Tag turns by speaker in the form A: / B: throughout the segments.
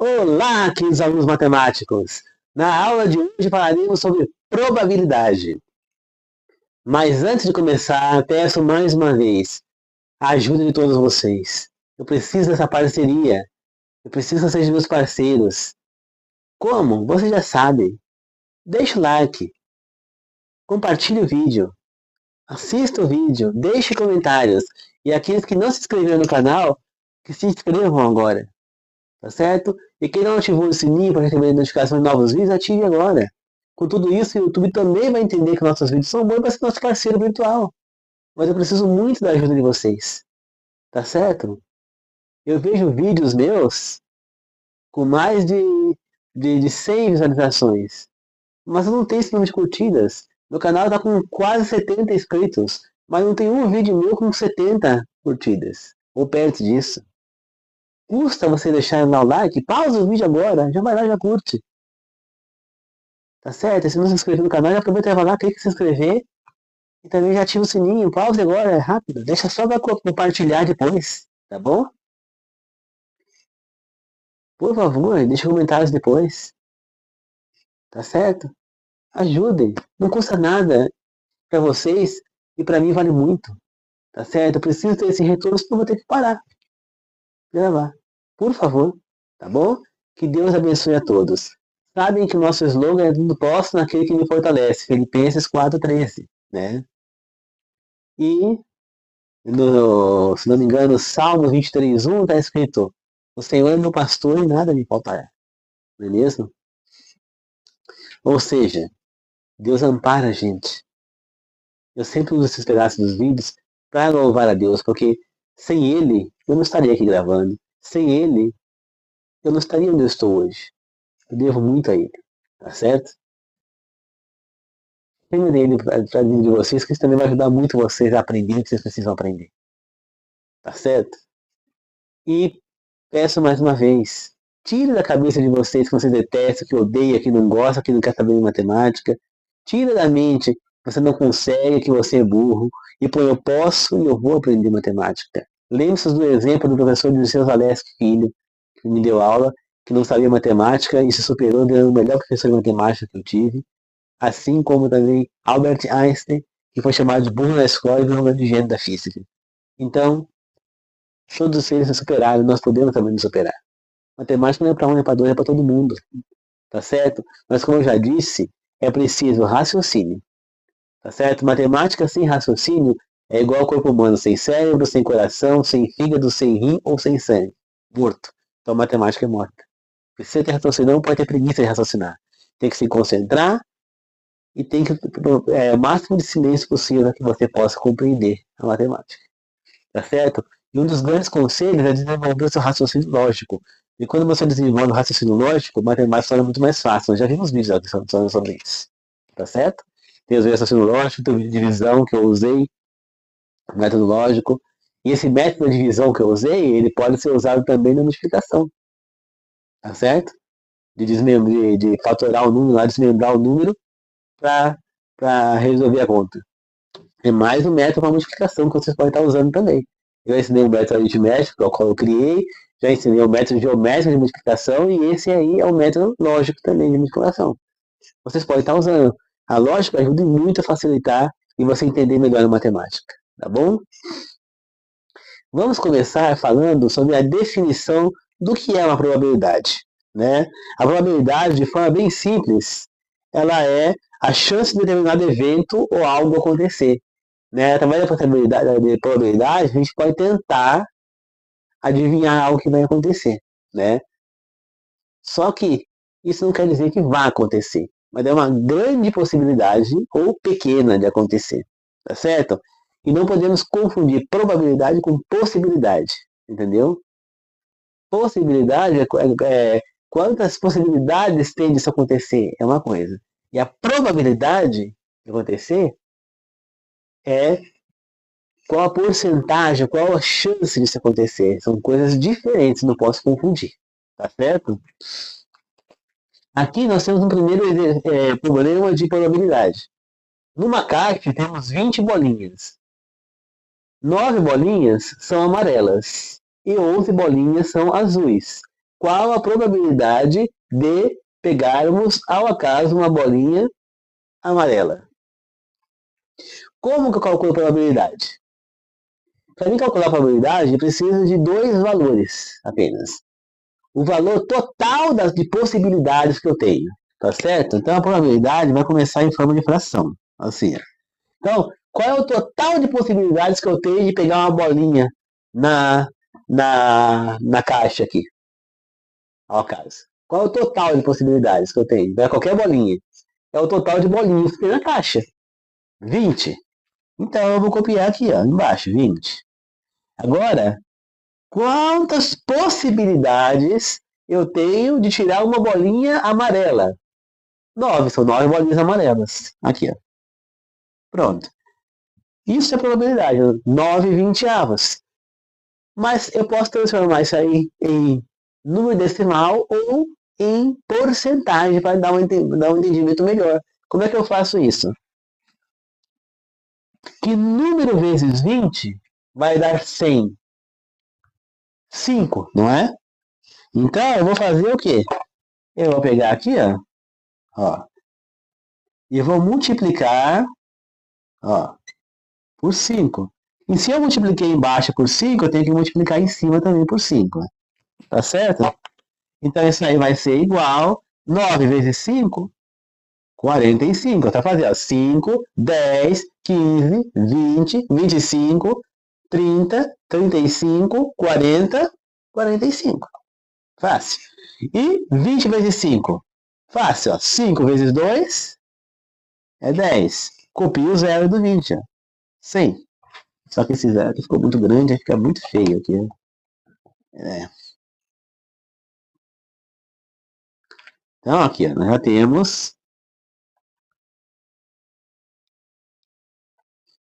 A: Olá, queridos alunos matemáticos! Na aula de hoje falaremos sobre probabilidade. Mas antes de começar, peço mais uma vez a ajuda de todos vocês. Eu preciso dessa parceria. Eu preciso que vocês sejam meus parceiros. Como? Você já sabe. Deixe o like, compartilhe o vídeo, assista o vídeo, deixe comentários. E aqueles que não se inscreveram no canal, que se inscrevam agora. Tá certo? E quem não ativou o sininho para receber notificação de novos vídeos, ative agora. Com tudo isso, o YouTube também vai entender que nossos vídeos são bons para ser nosso parceiro virtual. Mas eu preciso muito da ajuda de vocês. Tá certo? Eu vejo vídeos meus com mais de 100 visualizações. Mas eu não tenho esse número de curtidas. Meu canal está com quase 70 inscritos. Mas não tem um vídeo meu com 70 curtidas. Ou perto disso. Custa você deixar lá o like? Pausa o vídeo agora. Já vai lá e já curte. Tá certo? E se não se inscrever no canal, já aproveita e vai lá, clica em se inscrever. E também já ativa o sininho. Pause agora, é rápido. Deixa só para compartilhar depois. Tá bom? Por favor, deixa comentários depois. Tá certo? Ajudem. Não custa nada para vocês e para mim vale muito. Tá certo? Eu preciso ter esse retorno, senão eu vou ter que parar de gravar. Por favor. Tá bom? Que Deus abençoe a todos. Sabem que o nosso slogan é tudo posso naquele que me fortalece. Filipenses 4,13. Né? E, se não me engano, Salmo 23,1 está escrito: o Senhor é meu pastor e nada me faltará. Não é mesmo? Ou seja, Deus ampara a gente. Eu sempre uso esses pedaços dos vídeos para louvar a Deus, porque sem Ele eu não estaria aqui gravando. Sem Ele eu não estaria onde eu estou hoje. Eu devo muito a Ele. Tá certo? Tenho dele para dividir vocês, que isso também vai ajudar muito vocês a aprender o que vocês precisam aprender. Tá certo? E peço mais uma vez, tire da cabeça de vocês que você detesta, que odeia, que não gosta, que não quer saber de matemática. Tire da mente que você não consegue, que você é burro. E põe eu posso e eu vou aprender matemática. Lembre-se do exemplo do professor Dirceu Zaleski Filho, que me deu aula, que não sabia matemática e se superou, virando o melhor professor de matemática que eu tive. Assim como também Albert Einstein, que foi chamado de burro na escola e virou um grande gênio da física. Então, todos eles se superaram, nós podemos também nos superar. Matemática não é para um, é para dois, é para todo mundo. Tá certo? Mas como eu já disse, é preciso raciocínio. Tá certo? Matemática sem raciocínio é igual ao corpo humano sem cérebro, sem coração, sem fígado, sem rim ou sem sangue. Morto. Então matemática é morta. Precisa ter raciocínio, não pode ter preguiça de raciocinar. Tem que se concentrar e tem que o máximo de silêncio possível para que você possa compreender a matemática. Tá certo? E um dos grandes conselhos é desenvolver o seu raciocínio lógico. E quando você desenvolve o raciocínio lógico, matemática torna muito mais fácil. Nós já vimos vídeos sobre isso. Tá certo? Tem o raciocínio lógico, tem o de divisão que eu usei, o método lógico. E esse método de divisão que eu usei, ele pode ser usado também na multiplicação. Tá certo? De fatorar o número, desmembrar o número para resolver a conta. É mais um método para multiplicação que vocês podem estar usando também. Eu ensinei o método aritmético, o qual eu criei, já ensinei o método geométrico de multiplicação e esse aí é o método lógico também de multiplicação. Vocês podem estar usando. A lógica ajuda muito a facilitar e você entender melhor a matemática, tá bom? Vamos começar falando sobre a definição do que é uma probabilidade, né? A probabilidade, de forma bem simples, ela é a chance de determinado evento ou algo acontecer. Né? Através da probabilidade, a gente pode tentar adivinhar algo que vai acontecer. Né? Só que isso não quer dizer que vai acontecer, mas é uma grande possibilidade ou pequena de acontecer. Tá certo? E não podemos confundir probabilidade com possibilidade. Entendeu? Possibilidade é quantas possibilidades tem disso acontecer, é uma coisa. E a probabilidade de acontecer é qual a porcentagem, qual a chance disso acontecer. São coisas diferentes, não posso confundir. Tá certo? Aqui nós temos um primeiro problema de probabilidade. Numa caixa temos 20 bolinhas. 9 bolinhas são amarelas e 11 bolinhas são azuis. qual a probabilidade de pegarmos, ao acaso, uma bolinha amarela. Como que eu calculo a probabilidade? Para mim calcular a probabilidade, eu preciso de dois valores apenas. O valor total de possibilidades que eu tenho, tá certo? Então a probabilidade vai começar em forma de fração, assim. Então, qual é o total de possibilidades que eu tenho de pegar uma bolinha na caixa aqui? Ao caso. Qual é o total de possibilidades que eu tenho? Não é qualquer bolinha. É o total de bolinhas que tem na caixa. 20. Então eu vou copiar aqui, ó, embaixo, 20. Agora, quantas possibilidades eu tenho de tirar uma bolinha amarela? 9, são 9 bolinhas amarelas. Aqui, ó. Pronto. Isso é probabilidade, 9 vinteavos. Mas eu posso transformar isso aí em número decimal ou em porcentagem para dar um entendimento melhor. Como é que eu faço isso? Que número vezes 20 vai dar 100? 5, não é? Então eu vou fazer o quê? Eu vou pegar aqui, ó, e vou multiplicar, ó, por 5. E se eu multipliquei embaixo por 5, eu tenho que multiplicar em cima também por 5. Tá certo? Então isso aí vai ser igual 9 vezes 5, 45. Tá fazendo 5, 10, 15, 20, 25, 30, 35, 40, 45. Fácil. E 20 vezes 5? Fácil, ó. 5 vezes 2 é 10. Copia o zero do 20, ó. 100. Só que esse zero aqui ficou muito grande, vai ficar muito feio aqui. Então aqui, ó, nós já temos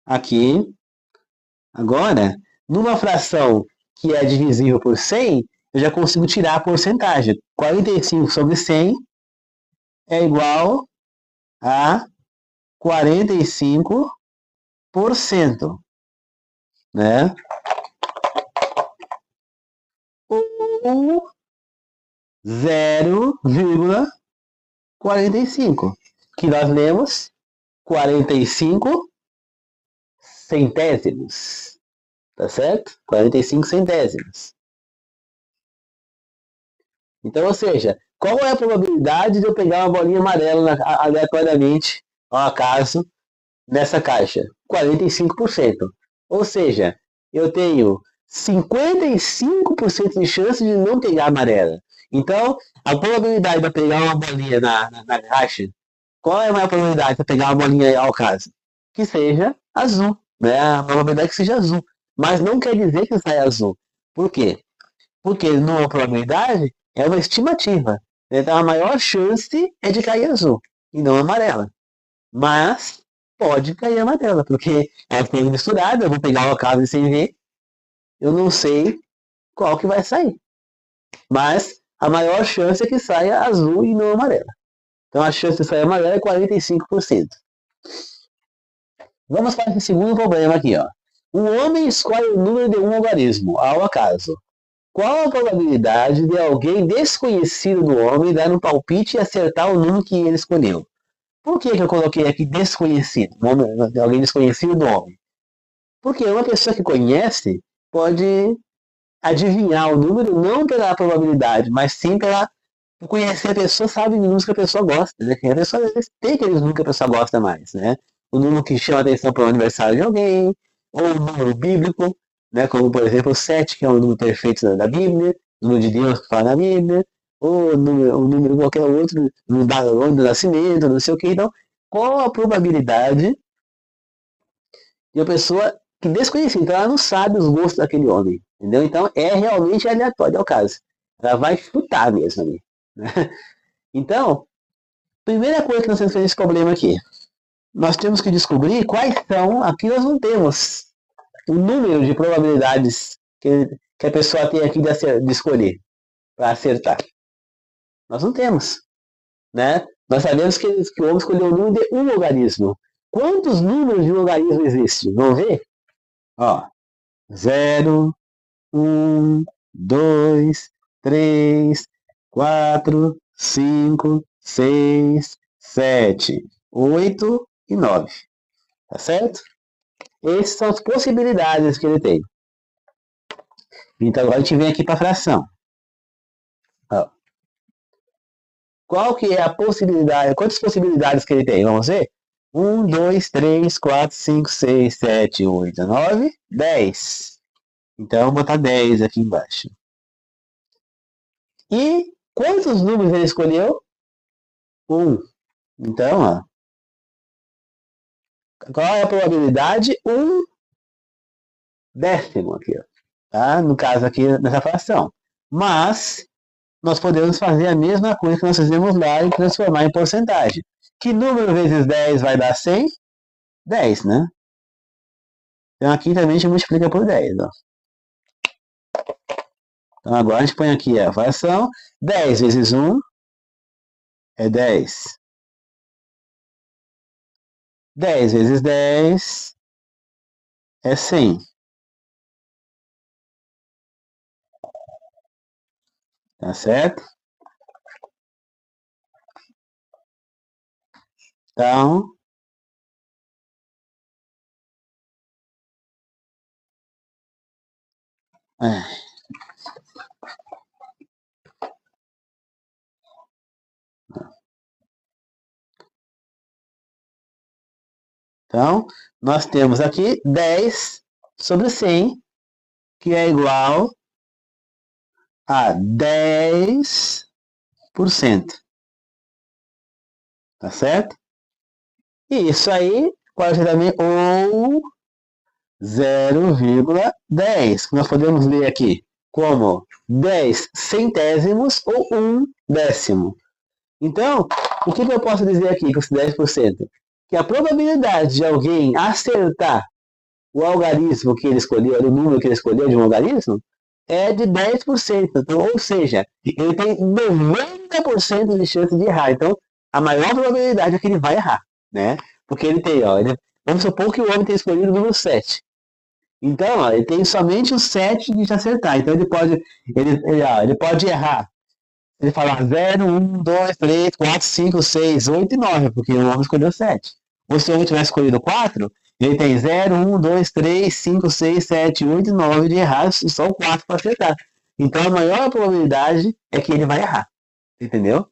A: aqui. Agora, numa fração que é divisível por 100, eu já consigo tirar a porcentagem. 45 sobre 100 é igual a 45%, né? Ou 0,45, que nós lemos 45 centésimos, tá certo? 45 centésimos. Então, ou seja, qual é a probabilidade de eu pegar uma bolinha amarela aleatoriamente, ao acaso, nessa caixa? 45%. Ou seja, eu tenho 55% de chance de não pegar amarela. Então, a probabilidade de eu pegar uma bolinha na caixa, qual é a maior probabilidade de eu pegar uma bolinha ao caso? Que seja azul, né? A probabilidade que seja azul. Mas não quer dizer que saia azul. Por quê? Porque numa probabilidade é uma estimativa. Então a maior chance é de cair azul e não amarela. Mas pode cair amarela, porque é coisa misturada, eu vou pegar o acaso sem ver, eu não sei qual que vai sair. Mas a maior chance é que saia azul e não amarela. Então a chance de sair amarela é 45%. Vamos para esse segundo problema aqui, ó. Um homem escolhe o número de um algarismo, ao acaso. Qual a probabilidade de alguém desconhecido do homem dar um palpite e acertar o número que ele escolheu? Por que eu coloquei aqui desconhecido? Alguém desconhecido do homem? Porque uma pessoa que conhece pode adivinhar o número não pela probabilidade, mas sim pela conhecer a pessoa, sabe o número que a pessoa gosta, né? A pessoa tem aqueles números que a pessoa gosta mais, né? O número que chama atenção para o aniversário de alguém, ou o número bíblico, né? Como por exemplo o 7, que é o número perfeito da Bíblia, o número de Deus que fala na Bíblia, ou o número qualquer outro, no ano do nascimento, não sei o que. Então, qual a probabilidade de uma pessoa que desconhecida, então ela não sabe os gostos daquele homem, entendeu? Então é realmente aleatório, é o caso. Ela vai chutar mesmo ali. Né? Então, primeira coisa que nós temos que fazer esse problema aqui, nós temos que descobrir quais são, aqui nós não temos o número de probabilidades que a pessoa tem aqui de escolher para acertar. Nós não temos, né? Nós sabemos que o homem escolheu o número de um logaritmo. Quantos números de um logaritmo existem? Vamos ver? Ó, 0, 1, 2, 3, 4, 5, 6, 7, 8 e 9. Tá certo? Essas são as possibilidades que ele tem. Então agora a gente vem aqui para a fração. Ó. Qual que é a possibilidade? Quantas possibilidades que ele tem? Vamos ver? 1, 2, 3, 4, 5, 6, 7, 8, 9, 10. Então eu vou botar 10 aqui embaixo. E quantos números ele escolheu? 1. Então, ó. Qual é a probabilidade? 1/10 aqui, ó. Tá? No caso aqui, nessa fração. Mas, nós podemos fazer a mesma coisa que nós fizemos lá e transformar em porcentagem. Que número vezes 10 vai dar 100? 10, né? Então aqui também a gente multiplica por 10, ó. Então agora a gente põe aqui a fração. 10 vezes 1 é 10. 10 vezes 10 é 100. Tá certo? Então, então, nós temos aqui 10 sobre 100, que é igual a 10%. Tá certo? E isso aí pode ser também ou 0,10, que nós podemos ler aqui como 10 centésimos ou 1/10. Então, o que eu posso dizer aqui com esse 10%? Que a probabilidade de alguém acertar o algarismo que ele escolheu, o número que ele escolheu de um algarismo, é de 10%. Então, ou seja, ele tem 90% de chance de errar. Então, a maior probabilidade é que ele vai errar, né? Porque ele tem, ó, vamos supor que o homem tenha escolhido o número 7. Então, ó, ele tem somente o 7 de acertar. Então, ele pode errar. Ele fala 0, 1, 2, 3, 4, 5, 6, 8 e 9, porque o homem escolheu 7. Ou se o homem tivesse escolhido 4, ele tem 0, 1, 2, 3, 5, 6, 7, 8 e 9 de errar, e só o 4 para acertar. Então a maior probabilidade é que ele vai errar. Entendeu?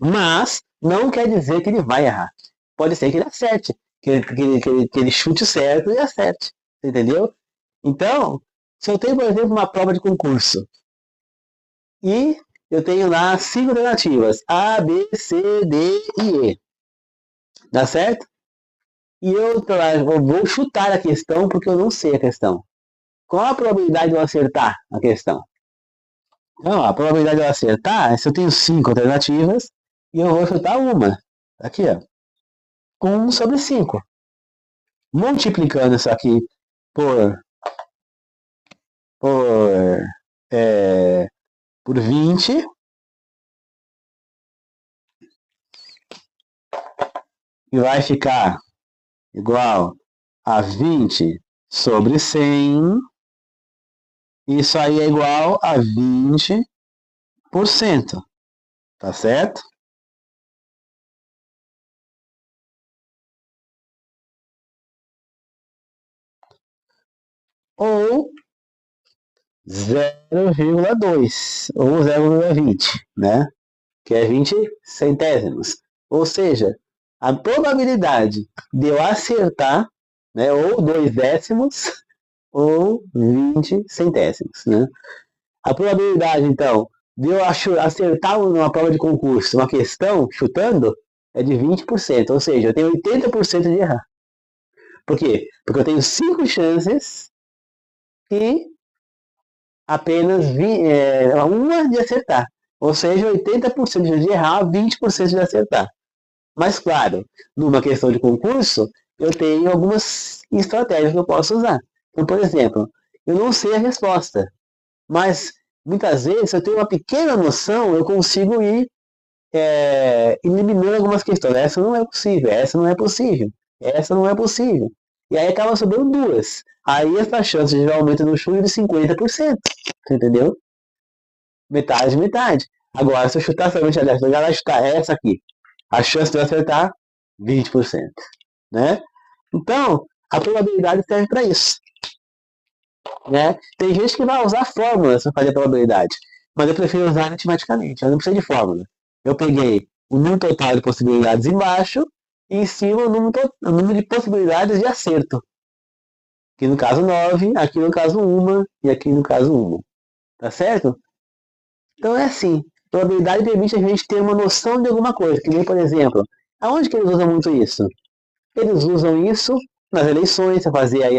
A: Mas não quer dizer que ele vai errar. Pode ser que ele acerte. Que ele chute certo e acerte. Entendeu? Então, se eu tenho, por exemplo, uma prova de concurso e eu tenho lá 5 alternativas: A, B, C, D e E. Dá certo? E eu vou chutar a questão porque eu não sei a questão. Qual a probabilidade de eu acertar a questão? Então, a probabilidade de eu acertar é se eu tenho 5 alternativas e eu vou chutar uma. Aqui, ó. 1 sobre 5. Multiplicando isso aqui por, por, por 20. E vai ficar igual a 20 sobre 100. Isso aí é igual a 20%. Tá certo? Ou 0,2 ou 0,20, né? Que é 20 centésimos. Ou seja, a probabilidade de eu acertar, né, ou 2 décimos ou 20 centésimos, né? A probabilidade, então, de eu acertar numa prova de concurso, uma questão, chutando, é de 20%, ou seja, eu tenho 80% de errar. Por quê? Porque eu tenho 5 chances e apenas uma de acertar. Ou seja, 80% de errar, 20% de acertar. Mas, claro, numa questão de concurso, eu tenho algumas estratégias que eu posso usar. Então, por exemplo, eu não sei a resposta, mas muitas vezes, se eu tenho uma pequena noção, eu consigo ir eliminando algumas questões. Essa não é possível, essa não é possível, essa não é possível. E aí acaba sobrando duas. Aí essa chance de aumento no chute é de 50%. Você entendeu? metade, metade. Agora, se eu chutar somente a dessa, ela chutar essa aqui, a chance de eu acertar, 20%. Né? Então, a probabilidade serve para isso. Né? Tem gente que vai usar fórmulas para fazer probabilidade, mas eu prefiro usar matematicamente. Eu não preciso de fórmula. Eu peguei o número total de possibilidades embaixo e em cima o número de possibilidades de acerto. Aqui no caso 9, aqui no caso 1 e aqui no caso 1. Tá certo? Então é assim. Probabilidade permite a gente ter uma noção de alguma coisa. Que nem, por exemplo, aonde que eles usam muito isso? Eles usam isso nas eleições, para fazer aí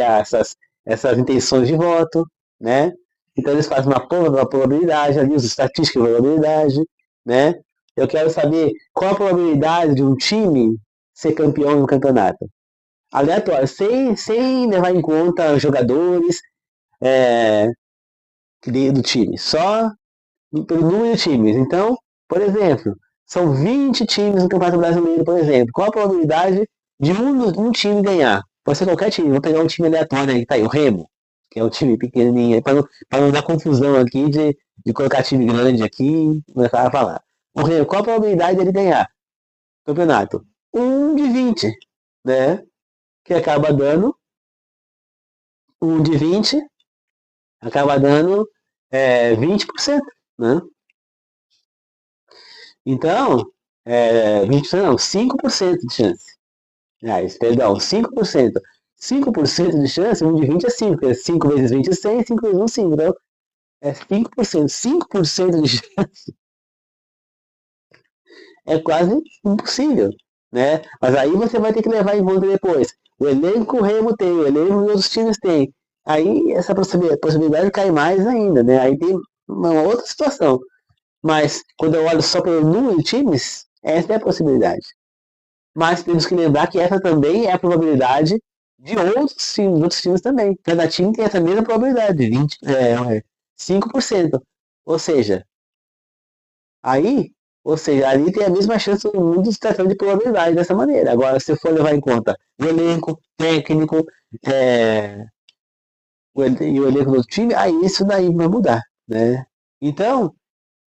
A: essas intenções de voto, né? Então eles fazem uma probabilidade, ali usam estatística de probabilidade, né? Eu quero saber qual a probabilidade de um time ser campeão no campeonato. Aleatório, sem levar em conta os jogadores do time, só pelo número de times. Então, por exemplo, são 20 times no Campeonato Brasileiro, por exemplo. Qual a probabilidade de um time ganhar? Pode ser qualquer time. Vou pegar um time aleatório aí, tá aí, o Remo, que é um time pequenininho, para não dar confusão aqui de colocar time grande aqui, começar a falar. O Remo, qual a probabilidade dele ganhar? Campeonato? 1 de 20, né? Que acaba dando 1 de 20, acaba dando 20%, né? Então, 20% não, 5% de chance. Perdão, 5%. 5% de chance, 1 de 20 é 5. 5 vezes 20 é 100, 5 vezes 1 5. Então, é 5%. 5% de chance é quase impossível, né? Mas aí você vai ter que levar em conta depois. O elenco o Remo tem, o elenco os outros times têm. Aí essa possibilidade cai mais ainda, né? Aí tem uma outra situação. Mas quando eu olho só pelo número de times, essa é a possibilidade. Mas temos que lembrar que essa também é a probabilidade de outros times também. Cada time tem essa mesma probabilidade, 5%. Ou seja, ali tem a mesma chance do mundo se tratando de probabilidade dessa maneira. Agora, se for levar em conta o elenco, técnico, e o elenco do time, aí isso daí vai mudar, né? Então,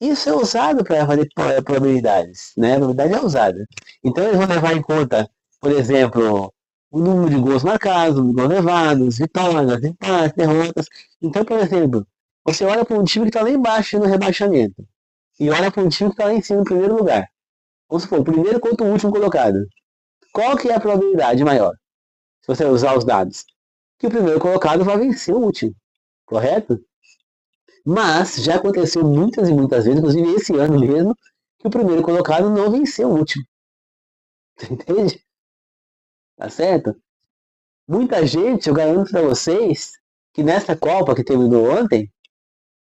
A: isso é usado para fazer probabilidades, né? A probabilidade é usada. Então eles vão levar em conta, por exemplo, o número de gols marcados, gols levados, vitórias, empates, derrotas. Então, por exemplo, você olha para um time que está lá embaixo no rebaixamento e olha para um time que está lá em cima no primeiro lugar. Vamos supor, o primeiro contra o último colocado. Qual que é a probabilidade maior? Se você usar os dados. Que o primeiro colocado vai vencer o último, correto? Mas já aconteceu muitas e muitas vezes, inclusive esse ano mesmo, que o primeiro colocado não venceu o último. Entende? Tá certo? Muita gente, eu garanto para vocês, que nessa Copa que terminou ontem,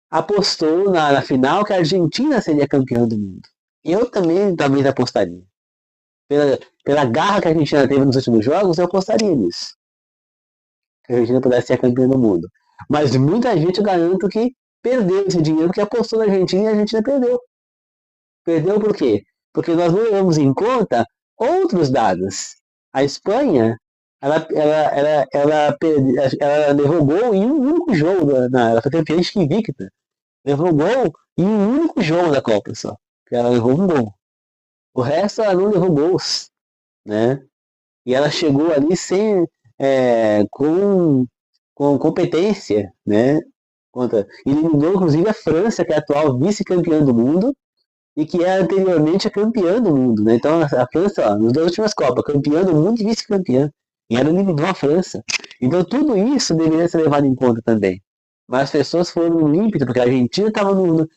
A: apostou na final que a Argentina seria campeã do mundo. Eu também talvez apostaria. Pela garra que a Argentina teve nos últimos jogos, eu apostaria nisso. Que a Argentina pudesse ser campeã do mundo. Mas muita gente, eu garanto que perdeu esse dinheiro porque apostou na Argentina e a Argentina perdeu. Perdeu por quê? Porque nós não levamos em conta outros dados. A Espanha, ela levou gol em um único jogo, ela foi campeã invicta. Levou gol em um único jogo da Copa só. Ela levou um gol. O resto ela não levou gols, né? E ela chegou ali com competência, né? Eliminou inclusive a França, que é a atual vice-campeã do mundo, e que é anteriormente a campeã do mundo, né? Então a França, ó, nas duas últimas Copas, campeã do mundo e vice-campeã. E ela eliminou a França. Então tudo isso deveria ser levado em conta também. Mas as pessoas foram no ímpeto, porque a Argentina estava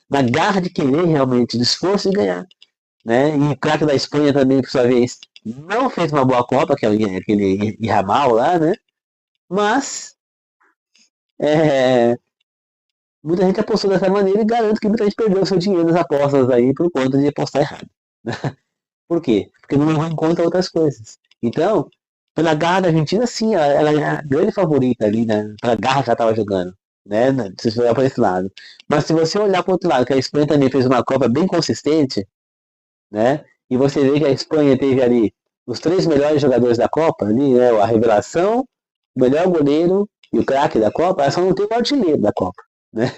A: na garra de querer realmente, de esforço de ganhar. Né? E o craque da Espanha também, por sua vez, não fez uma boa Copa, que é aquele Ramal lá, né? Mas muita gente apostou dessa maneira e garanto que muita gente perdeu seu dinheiro nas apostas aí por conta de apostar errado. Por quê? Porque não levou em conta outras coisas. Então, pela garra da Argentina, sim, ela é a grande favorita ali, né? Pela garra que ela estava jogando. Né? Se você olhar para esse lado. Mas se você olhar para o outro lado, que a Espanha também fez uma Copa bem consistente, né? E você vê que a Espanha teve ali os 3 melhores jogadores da Copa, ali, né? A revelação, o melhor goleiro e o craque da Copa, ela só não tem o artilheiro da Copa, né?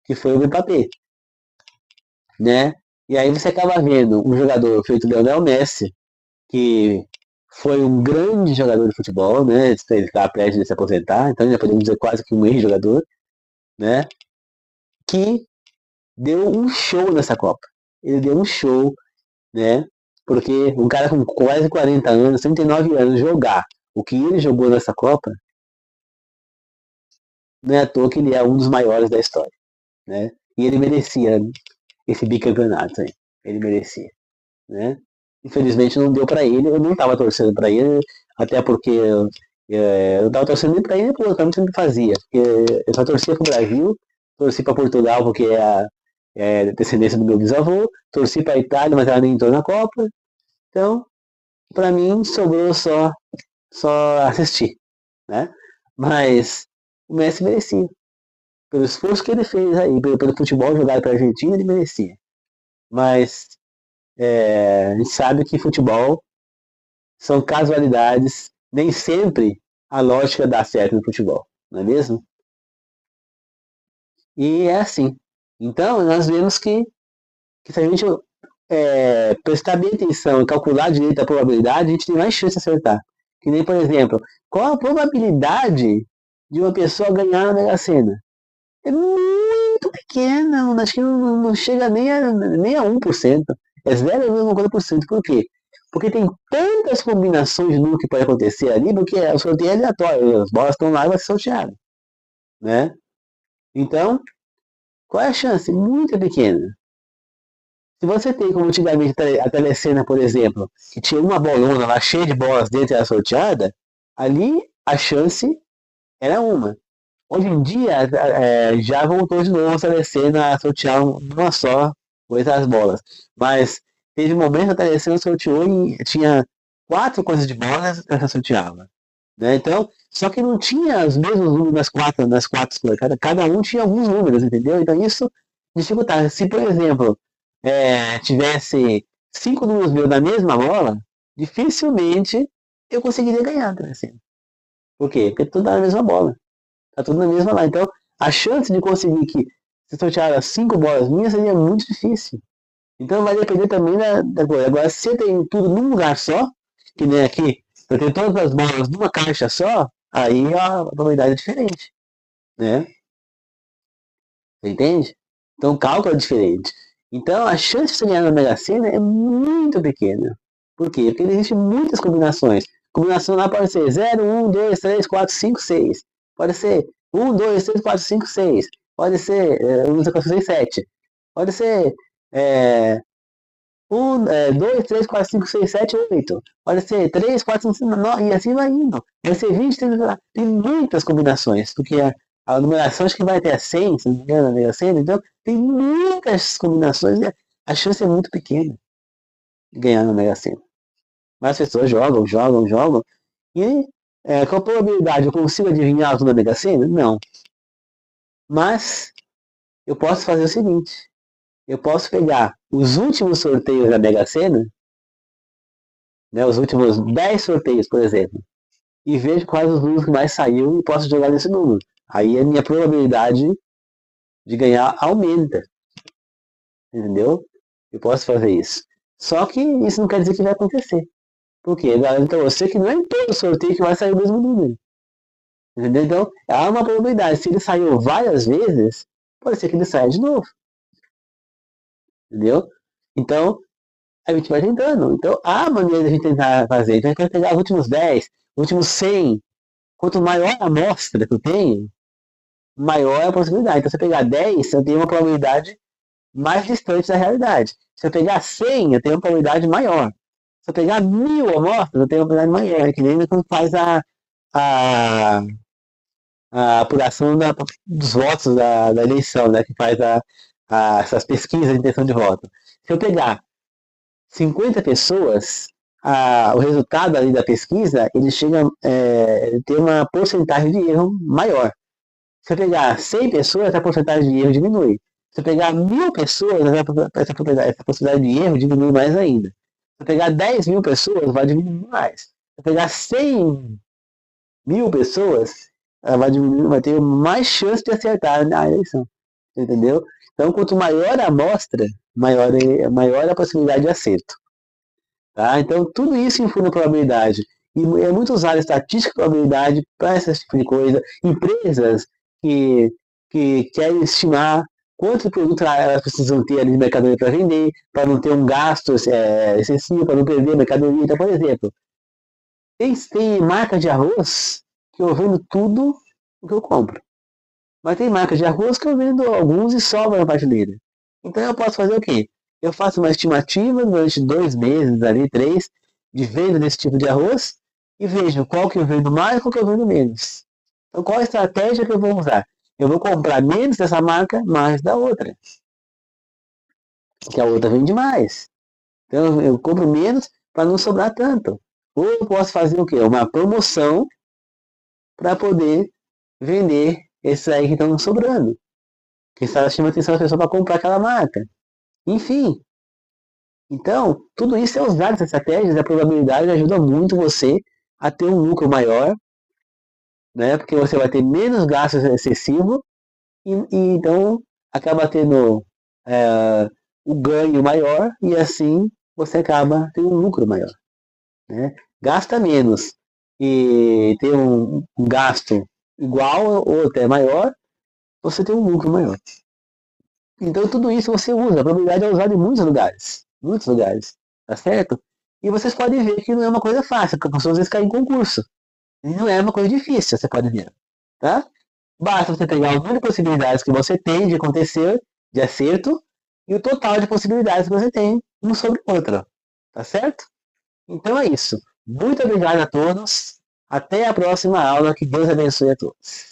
A: Que foi o Mbappé. né? E aí você acaba vendo um jogador feito Lionel Messi, que foi um grande jogador de futebol, né? Ele está prestes a se aposentar, então já podemos dizer quase que um ex-jogador, né? Que deu um show nessa Copa. Ele deu um show, né? Porque um cara com quase 40 anos, 39 anos, jogar o que ele jogou nessa Copa, não é à toa que ele é um dos maiores da história, né? E ele merecia esse bicampeonato aí. Ele merecia, né? Infelizmente não deu para ele, eu não estava torcendo para ele, até porque eu estava torcendo nem para ele, porque eu sempre fazia. Porque eu só torcia para o Brasil, torci para Portugal porque é descendência do meu bisavô, torci para a Itália, mas ela nem entrou na Copa. Então, para mim, sobrou só assistir, né? Mas o Messi merecia. Pelo esforço que ele fez aí, pelo futebol jogado para a Argentina, ele merecia. Mas a gente sabe que futebol são casualidades, nem sempre a lógica dá certo no futebol, não é mesmo? E é assim. Então, nós vemos que se a gente prestar bem atenção e calcular direito a probabilidade, a gente tem mais chance de acertar. Que nem, por exemplo, qual a probabilidade de uma pessoa ganhar na Mega Sena? É muito pequena, acho que não chega nem a 1%. É 0,1%. Por quê? Porque tem tantas combinações de número que pode acontecer ali, porque o sorteio é aleatório, as bolas estão lá e vai ser sorteado, né? Então, qual é a chance? Muito pequena. Se você tem, como antigamente, a telecena, por exemplo, que tinha uma bolona lá cheia de bolas dentro e era sorteada, ali a chance era uma. Hoje em dia, já voltou de novo a telecena a sortear uma só coisa as bolas. Mas teve um momento que a telecena sorteou e tinha 4 coisas de bolas que ela sorteava. Né? Então, só que não tinha os mesmos números nas quatro cada um tinha alguns números, entendeu? Então isso dificultava. Se, por exemplo, tivesse 5 números meus na mesma bola, dificilmente eu conseguiria ganhar, assim. Por quê? Porque tudo dá na mesma bola. Tá tudo na mesma lá. Então, a chance de conseguir que se sortear as 5 bolas minhas seria muito difícil. Então vai depender também da coisa. Agora, se eu tenho tudo num lugar só, que nem aqui, eu tenho todas as bolas numa caixa só, aí a probabilidade é diferente, né? Você entende? Então o cálculo é diferente. Então a chance de você ganhar na Mega Sena é muito pequena. Por quê? Porque existem muitas combinações. Combinação lá pode ser 0, 1, 2, 3, 4, 5, 6. Pode ser 1, 2, 3, 4, 5, 6. Pode ser 1, 2, 3, 4, 5, 6, 7. Pode ser 2, 3, 4, 5, 6, 7, 8. Pode ser 3, 4, 5, 6, 9, e assim vai indo. Pode ser 20, 30, tem muitas combinações, porque a numeração acho que vai até 100, se não me engano, na Mega Sena, então tem muitas combinações e a chance é muito pequena de ganhar na Mega Sena. Mas as pessoas jogam, e com a probabilidade eu consigo adivinhar tudo na Mega Sena? Não. Mas eu posso fazer o seguinte, eu posso pegar os últimos sorteios da Mega Sena, né, os últimos 10 sorteios, por exemplo, e vejo quais os números que mais saiu e posso jogar nesse número. Aí a minha probabilidade de ganhar aumenta. Entendeu? Eu posso fazer isso. Só que isso não quer dizer que vai acontecer. Por quê? Garanto a você que não é em todo sorteio que vai sair o mesmo número. Entendeu? Então, há uma probabilidade. Se ele saiu várias vezes, pode ser que ele saia de novo. Entendeu? Então, a gente vai tentando. Então, há maneira de a gente tentar fazer. Então, a gente vai pegar os últimos 10, os últimos 100. Quanto maior a amostra que eu tenho, maior é a possibilidade. Então, se eu pegar 10, eu tenho uma probabilidade mais distante da realidade. Se eu pegar 100, eu tenho uma probabilidade maior. Se eu pegar 1000 amostras, eu tenho uma probabilidade maior. É que nem quando faz a, a apuração dos votos da eleição, né? Que faz essas pesquisas de intenção de voto. Se eu pegar 50 pessoas, o resultado ali da pesquisa, ele chega a ter uma porcentagem de erro maior. Se eu pegar 100 pessoas, a porcentagem de erro diminui. Se eu pegar 1000 pessoas, essa possibilidade de erro diminui mais ainda. Se eu pegar 10.000 pessoas, vai diminuir mais. Se eu pegar 100.000 pessoas, ela vai ter mais chance de acertar na eleição. Entendeu? Então, quanto maior a amostra, maior é a possibilidade de acerto. Tá? Então, tudo isso influi na probabilidade. E é muito usado estatística e probabilidade para esse tipo de coisa. Empresas que querem estimar quanto produto elas precisam ter ali de mercadoria para vender, para não ter um gasto excessivo, para não perder mercadoria. Então, por exemplo, tem marca de arroz que eu vendo tudo o que eu compro. Mas tem marcas de arroz que eu vendo alguns e sobra na prateleira. Então eu posso fazer o quê? Eu faço uma estimativa durante 2 meses, ali, 3, de venda desse tipo de arroz e vejo qual que eu vendo mais e qual que eu vendo menos. Então qual a estratégia que eu vou usar? Eu vou comprar menos dessa marca, mais da outra. Porque a outra vende mais. Então eu compro menos para não sobrar tanto. Ou eu posso fazer o quê? Uma promoção para poder vender esses aí que estão sobrando. Que está chamando a atenção da pessoa para comprar aquela marca. Enfim. Então, tudo isso é usado, essas estratégias, a probabilidade ajuda muito você a ter um lucro maior, né? Porque você vai ter menos gastos excessivos e então acaba tendo o ganho maior e assim você acaba tendo um lucro maior. Né? Gasta menos e ter um gasto igual ou até maior, você tem um lucro maior. Então tudo isso você usa, a probabilidade é usada em muitos lugares, tá certo? E vocês podem ver que não é uma coisa fácil, porque a pessoa às vezes cai em concurso. E não é uma coisa difícil, você pode ver, tá? Basta você pegar o número de possibilidades que você tem de acontecer, de acerto, e o total de possibilidades que você tem, um sobre o outro, tá certo? Então é isso. Muito obrigado a todos. Até a próxima aula. Que Deus abençoe a todos.